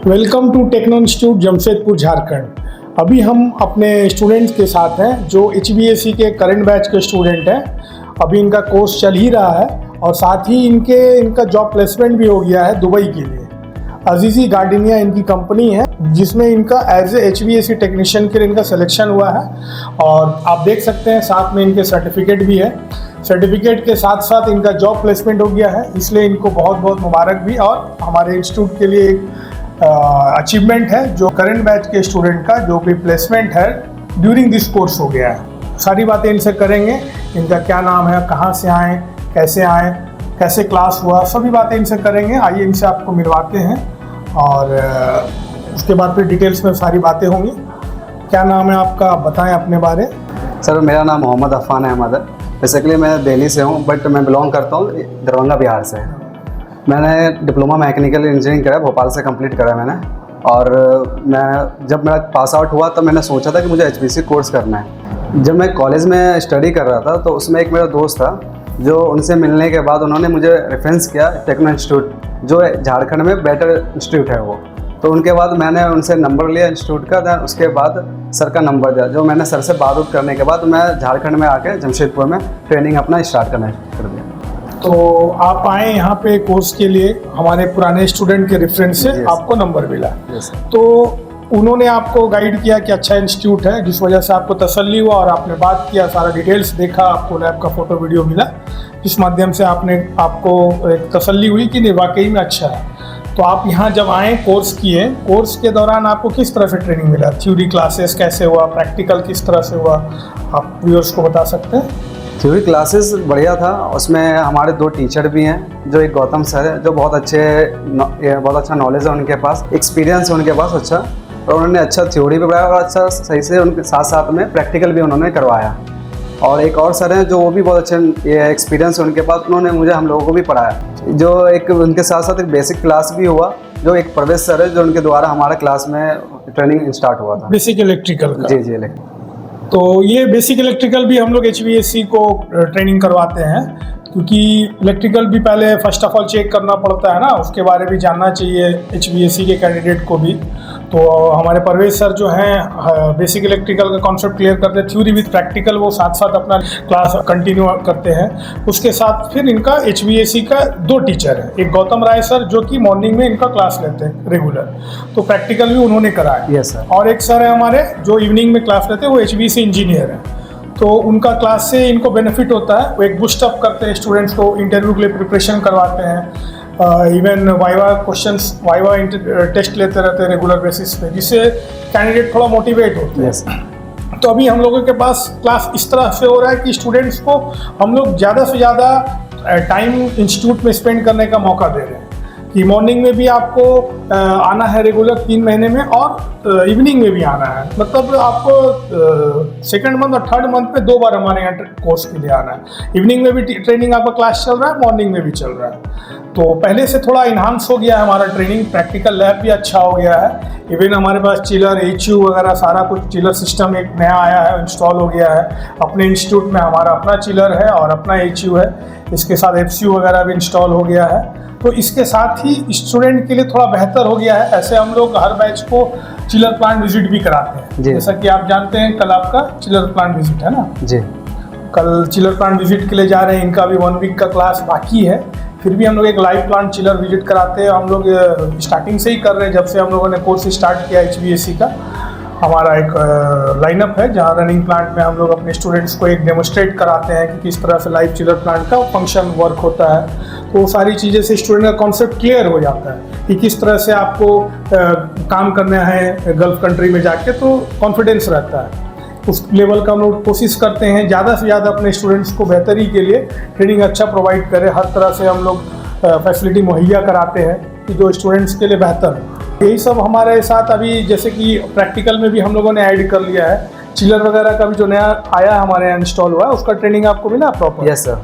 Welcome to techno institute Jamshedpur Jharkhand. अभी हम अपने स्टूडेंट्स के साथ हैं जो HVAC के करंट बैच के स्टूडेंट हैं। अभी इनका कोर्स चल ही रहा है और साथ ही इनका जॉब प्लेसमेंट भी हो गया है दुबई के लिए। अजीज़ी गार्डिनिया इनकी कंपनी है जिसमें इनका एज ए HVAC टेक्नीशियन के लिए इनका सिलेक्शन हुआ है और आप देख सकते हैं साथ में इनके सर्टिफिकेट भी है। सर्टिफिकेट के साथ साथ इनका जॉब प्लेसमेंट हो गया है, इसलिए इनको बहुत बहुत मुबारक भी। और हमारे इंस्टीट्यूट के लिए एक अचीवमेंट है जो करंट बैच के स्टूडेंट का जो भी प्लेसमेंट है ड्यूरिंग दिस कोर्स हो गया है। सारी बातें इनसे करेंगे, इनका क्या नाम है, कहाँ से आए, कैसे क्लास हुआ, सभी बातें इनसे करेंगे। आइए इनसे आपको मिलवाते हैं और उसके बाद फिर डिटेल्स में सारी बातें होंगी। क्या नाम है आपका, आप बताएं अपने बारे। सर मेरा नाम मोहम्मद अफ़ान अहमद है। बेसिकली मैं दिल्ली से हूँ बट मैं बिलोंग करता हूँ दरभंगा बिहार से। मैंने डिप्लोमा मैकेनिकल इंजीनियरिंग करा, भोपाल से कंप्लीट करा मैंने। और जब मेरा पास आउट हुआ तब मैंने सोचा था कि मुझे HVAC कोर्स करना है। जब मैं कॉलेज में स्टडी कर रहा था तो उसमें एक मेरा दोस्त था जो उनसे मिलने के बाद उन्होंने मुझे रेफरेंस किया टेक्नो इंस्टीट्यूट, जो झारखंड में बेटर इंस्टीट्यूट है वो। तो उनके बाद मैंने उनसे नंबर लिया इंस्टीट्यूट का, दैन उसके बाद सर का नंबर दिया। जो मैंने सर से बात करने के बाद मैं झारखंड में आके जमशेदपुर में ट्रेनिंग अपना स्टार्ट करना कर दिया। तो आप आए यहाँ पे कोर्स के लिए, हमारे पुराने स्टूडेंट के रेफरेंस से आपको नंबर मिला। तो उन्होंने आपको गाइड किया कि अच्छा इंस्टीट्यूट है, जिस वजह से आपको तसल्ली हुआ और आपने बात किया, सारा डिटेल्स देखा, आपको लैब का फोटो वीडियो मिला, जिस माध्यम से आपको एक तसल्ली हुई कि नहीं वाकई में अच्छा है। तो आप यहाँ जब आए कोर्स किए, कोर्स के दौरान आपको किस तरह से ट्रेनिंग मिला, थ्योरी क्लासेस कैसे हुआ, प्रैक्टिकल किस तरह से हुआ, आप व्यूअर्स को बता सकते हैं। थ्योरी क्लासेस बढ़िया था, उसमें हमारे 2 टीचर भी हैं, जो एक गौतम सर है जो बहुत अच्छा नॉलेज है उनके पास, एक्सपीरियंस है उनके पास अच्छा, और उन्होंने अच्छा थ्योरी भी पढ़ाया और अच्छा सही से उनके साथ साथ में प्रैक्टिकल भी उन्होंने करवाया। और एक और सर हैं जो वो भी बहुत अच्छे एक्सपीरियंस है उनके पास, उन्होंने हम लोगों को भी पढ़ाया। जो एक उनके साथ साथ एक बेसिक क्लास भी हुआ, जो एक प्रवेश सर है जो उनके द्वारा हमारा क्लास में ट्रेनिंग स्टार्ट हुआ था, बेसिक इलेक्ट्रिकल का। जी इलेक्ट्रिकल। तो ये बेसिक इलेक्ट्रिकल भी हम लोग HVAC को ट्रेनिंग करवाते हैं, क्योंकि इलेक्ट्रिकल भी पहले फर्स्ट ऑफ ऑल चेक करना पड़ता है ना, उसके बारे में जानना चाहिए HVAC के कैंडिडेट को भी। तो हमारे परवेज सर जो हैं बेसिक इलेक्ट्रिकल का कॉन्सेप्ट क्लियर करते हैं, थ्योरी विद प्रैक्टिकल वो साथ साथ अपना क्लास कंटिन्यू करते हैं। उसके साथ फिर इनका HVAC का 2 टीचर हैं, एक गौतम राय सर जो कि मॉर्निंग में इनका क्लास लेते हैं रेगुलर, तो प्रैक्टिकल भी उन्होंने कराया। Yes sir. और एक सर है हमारे जो इवनिंग में क्लास लेते हैं, वो HVAC इंजीनियर है, तो उनका क्लास से इनको बेनिफिट होता है। वो एक बूस्ट अप करते हैं स्टूडेंट्स को, इंटरव्यू के लिए प्रिपरेशन करवाते हैं, इवन वाइवा टेस्ट लेते रहते हैं रेगुलर बेसिस पे, जिससे कैंडिडेट थोड़ा मोटिवेट होते हैं। yes. तो अभी हम लोगों के पास क्लास इस तरह से हो रहा है कि स्टूडेंट्स को हम लोग ज़्यादा से ज़्यादा टाइम इंस्टीट्यूट में स्पेंड करने का मौका दे रहे हैं कि मॉर्निंग में भी आपको आना है रेगुलर 3 महीने में, और इवनिंग में भी आना है। मतलब आपको सेकंड मंथ और थर्ड मंथ में 2 बार हमारे यहाँ कोर्स के लिए आना है। इवनिंग में भी ट्रेनिंग आपका क्लास चल रहा है, मॉर्निंग में भी चल रहा है। तो पहले से थोड़ा इन्हांस हो गया है हमारा ट्रेनिंग, प्रैक्टिकल लैब भी अच्छा हो गया है। इवन हमारे पास चिलर HU वगैरह सारा कुछ, चिलर सिस्टम एक नया आया है, इंस्टॉल हो गया है। अपने इंस्टीट्यूट में हमारा अपना चिलर है और अपना HU है, इसके साथ FCU वगैरह भी इंस्टॉल हो गया है। तो इसके साथ ही स्टूडेंट के लिए थोड़ा बेहतर हो गया है। ऐसे हम लोग हर बैच को चिलर प्लांट विजिट भी कराते हैं, जैसा कि आप जानते हैं कल आपका चिलर प्लांट विजिट है ना जी। कल चिलर प्लांट विजिट के लिए जा रहे हैं, इनका भी 1 वीक का क्लास बाकी है। फिर भी हम लोग एक लाइव प्लांट चिलर विजिट कराते हैं। हम लोग स्टार्टिंग से ही कर रहे हैं, जब से हम लोगों ने कोर्स स्टार्ट किया HVAC का। हमारा एक लाइनअप है जहाँ रनिंग प्लांट में हम लोग अपने स्टूडेंट्स को एक डेमोस्ट्रेट कराते हैं कि किस तरह से लाइव चिलर प्लांट का फंक्शन वर्क होता है। तो वो सारी चीज़ें से स्टूडेंट का कॉन्सेप्ट क्लियर हो जाता है कि किस तरह से आपको काम करना है गल्फ कंट्री में जाके, तो कॉन्फिडेंस रहता है। उस लेवल का हम लोग कोशिश करते हैं ज़्यादा से ज़्यादा अपने स्टूडेंट्स को बेहतरी के लिए ट्रेनिंग अच्छा प्रोवाइड करें। हर तरह से हम लोग फैसिलिटी मुहैया कराते हैं कि जो स्टूडेंट्स के लिए बेहतर है। यही सब हमारे साथ अभी, जैसे कि प्रैक्टिकल में भी हम लोगों ने ऐड कर लिया है, चिलर वगैरह का भी जो नया आया हमारे यहाँ इंस्टॉल हुआ है, उसका ट्रेनिंग आपको मिला प्रॉपर। यस सर,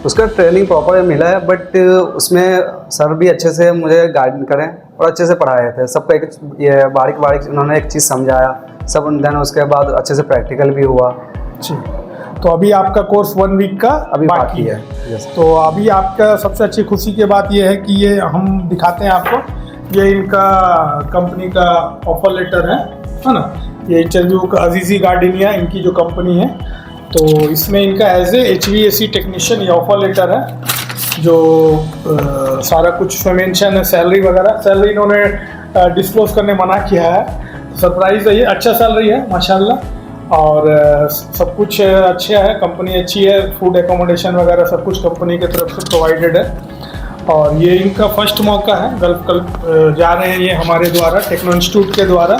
उसका ट्रेनिंग प्रॉपर मिला है, बट उसमें सर भी अच्छे से मुझे गाइड करें और अच्छे से पढ़ाए थे। सबको एक ये बारीक उन्होंने एक चीज़ समझाया सब, देन उसके बाद अच्छे से प्रैक्टिकल भी हुआ। जी, तो अभी आपका कोर्स 1 वीक का अभी बाकी है। तो अभी आपका सबसे अच्छी खुशी की बात यह है कि ये हम दिखाते हैं आपको ये इनका कंपनी का ऑफर लेटर है ना। ये इंटरव्यू का अजीज़ी गार्डिनिया इनकी जो कंपनी है, तो इसमें इनका एज ए HVAC टेक्नीशियन ये ऑफर लेटर है, जो सारा कुछ मेंशन है, सैलरी वगैरह। सैलरी इन्होंने डिस्क्लोज करने मना किया है, सरप्राइज है ये। अच्छा सैलरी है माशाल्लाह, और सब कुछ अच्छा है, कंपनी अच्छी है, फूड एकोमोडेशन वगैरह सब कुछ कंपनी की तरफ से प्रोवाइडेड है। और ये इनका फर्स्ट मौका है, गल्फ जा रहे हैं ये हमारे द्वारा, टेक्नो इंस्टीट्यूट के द्वारा।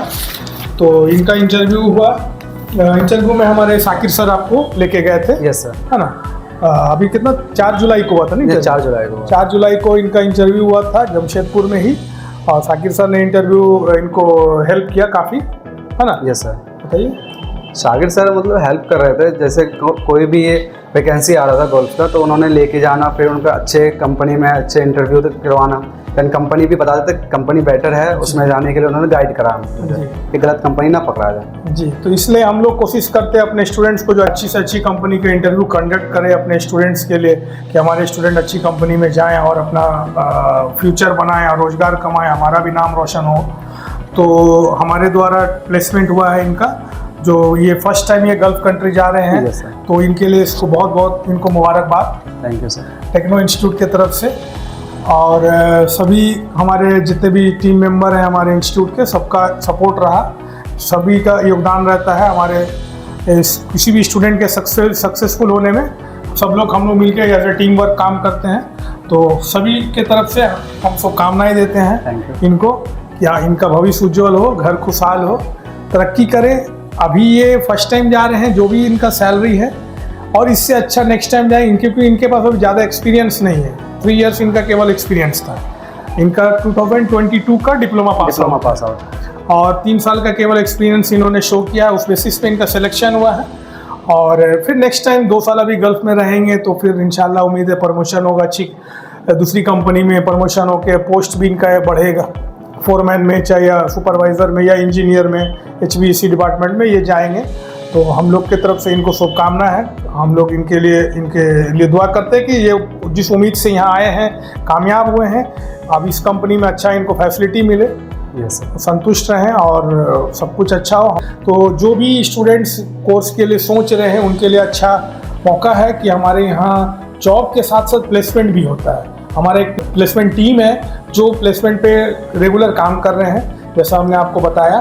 तो इनका इंटरव्यू हुआ, इंटरव्यू में हमारे साकिर सर आपको लेके गए थे। Yes sir. है ना। अभी कितना 4 जुलाई को हुआ था नहीं? 4 जुलाई को। 4 जुलाई को इनका इंटरव्यू हुआ था जमशेदपुर में ही, और साकिर सर ने इंटरव्यू इनको हेल्प किया काफ़ी, है ना। Yes sir. बताइए। साकिर सर मतलब हेल्प कर रहे थे, जैसे कोई भी ये वैकेंसी आ रहा था गोल्फ का, तो उन्होंने लेके जाना, फिर उनका अच्छे कंपनी में अच्छे इंटरव्यू करवाना, देन कंपनी भी बता देते कंपनी बेटर है, उसमें जाने के लिए उन्होंने गाइड करा कि गलत कंपनी ना पकड़ा जाए। जी, तो इसलिए हम लोग कोशिश करते हैं अपने स्टूडेंट्स को जो अच्छी से अच्छी कंपनी के इंटरव्यू कंडक्ट करें अपने स्टूडेंट्स के लिए, कि हमारे स्टूडेंट अच्छी कंपनी में जाएं और अपना फ्यूचर बनाएं और रोज़गार कमाएं, हमारा भी नाम रोशन हो। तो हमारे द्वारा प्लेसमेंट हुआ है इनका, जो ये फर्स्ट टाइम ये गल्फ कंट्री जा रहे हैं, तो इनके लिए इसको बहुत बहुत इनको मुबारकबाद। Thank you sir, techno institute की तरफ से। और सभी हमारे जितने भी टीम मेंबर हैं हमारे इंस्टीट्यूट के, सबका सपोर्ट रहा, सभी का योगदान रहता है हमारे किसी भी स्टूडेंट के सक्सेसफुल होने में। सब लोग हम लोग मिलकर एज ए टीम वर्क काम करते हैं, तो सभी के तरफ से हम शुभकामनाएं देते हैं इनको, या इनका भविष्य उज्जवल हो, घर खुशहाल हो, तरक्की करें। अभी ये फर्स्ट टाइम जा रहे हैं, जो भी इनका सैलरी है, और इससे अच्छा नेक्स्ट टाइम जाए, क्योंकि इनके पास अभी ज़्यादा एक्सपीरियंस नहीं है। 3 इयर्स इनका केवल एक्सपीरियंस था। इनका 2022 का डिप्लोमा पास आउट, और 3 साल का केवल एक्सपीरियंस इन्होंने शो किया, उस बेसिस पे इनका सिलेक्शन हुआ है। और फिर नेक्स्ट टाइम 2 साल अभी गल्फ में रहेंगे, तो फिर इंशाल्लाह उम्मीद है प्रमोशन होगा, अच्छी दूसरी कंपनी में प्रमोशन होकर पोस्ट भी इनका बढ़ेगा, फोरमैन में चाहे या सुपरवाइज़र में या इंजीनियर में, HVAC डिपार्टमेंट में ये जाएंगे। तो हम लोग की तरफ से इनको शुभकामना है। हम लोग इनके लिए दुआ करते हैं कि ये जिस उम्मीद से यहाँ आए हैं, कामयाब हुए हैं, अब इस कंपनी में अच्छा इनको फैसिलिटी मिले, संतुष्ट रहें और सब कुछ अच्छा हो। तो जो भी स्टूडेंट्स कोर्स के लिए सोच रहे हैं, उनके लिए अच्छा मौका है कि हमारे यहाँ जॉब के साथ साथ प्लेसमेंट भी होता है। हमारा एक प्लेसमेंट टीम है जो प्लेसमेंट पे रेगुलर काम कर रहे हैं, जैसा हमने आपको बताया।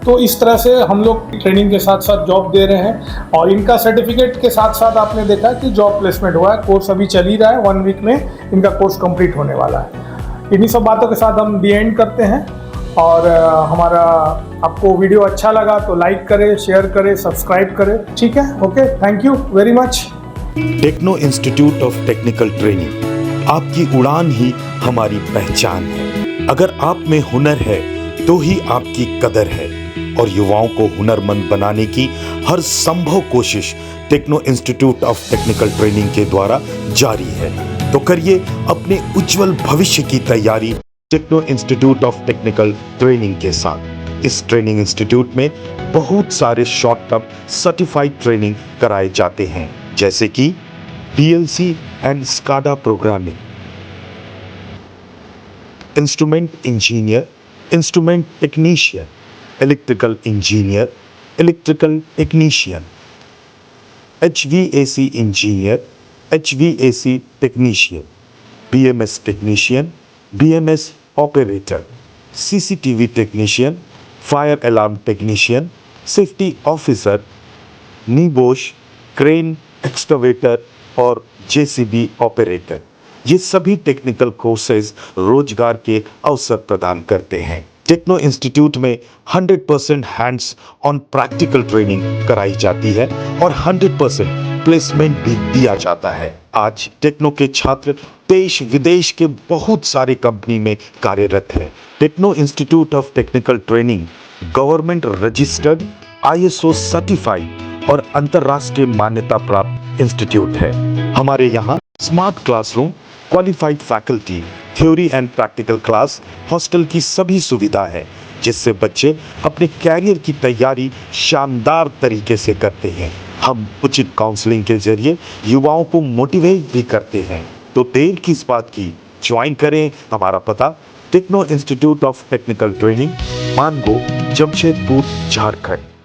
तो इस तरह से हम लोग ट्रेनिंग के साथ साथ जॉब दे रहे हैं, और इनका सर्टिफिकेट के साथ साथ आपने देखा कि जॉब प्लेसमेंट हुआ है। कोर्स अभी चल ही रहा है, 1 वीक में इनका कोर्स कंप्लीट होने वाला है। इन्हीं सब बातों के साथ हम दी एंड करते हैं, और हमारा आपको वीडियो अच्छा लगा तो लाइक करें, शेयर करें, सब्सक्राइब करें। ठीक है, okay, thank you very much. Techno institute of technical training, आपकी उड़ान ही हमारी पहचान है। अगर आप में हुनर है तो ही आपकी कदर है, और युवाओं को हुनरमंद बनाने की हर संभव कोशिश techno institute of technical training के द्वारा जारी है। तो करिए अपने उज्जवल भविष्य की तैयारी techno institute of technical training के साथ। इस ट्रेनिंग इंस्टीट्यूट में बहुत सारे शॉर्ट टर्म सर्टिफाइड ट्रेनिंग कराए जाते हैं, जैसे कि PLC and SCADA programming, instrument engineer, instrument technician, electrical engineer, electrical technician, HVAC engineer, HVAC technician, BMS technician, BMS operator, CCTV technician, fire alarm technician, safety officer, NEBOSH, crane, excavator और JCB operator. ये सभी technical courses रोजगार के अवसर प्रदान करते हैं। Techno institute में 100% हैंड्स ऑन प्रैक्टिकल ट्रेनिंग कराई जाती है और 100% प्लेसमेंट भी दिया जाता है। आज टेक्नो के छात्र देश विदेश के बहुत सारे कंपनी में कार्यरत है। Techno institute of technical training government registered, ISO certified और अंतर्राष्ट्रीय मान्यता प्राप्त इंस्टीट्यूट है। हमारे यहाँ smart classroom, qualified faculty, theory and practical class, hostel की सभी सुविधा है, जिससे बच्चे अपने कैरियर की तैयारी शानदार तरीके से करते हैं। हम उचित काउंसलिंग के जरिए युवाओं को मोटिवेट भी करते हैं। तो देर किस बात की, ज्वाइन करें। हमारा पता techno institute of technical training, Mango, Jamshedpur, Jharkhand.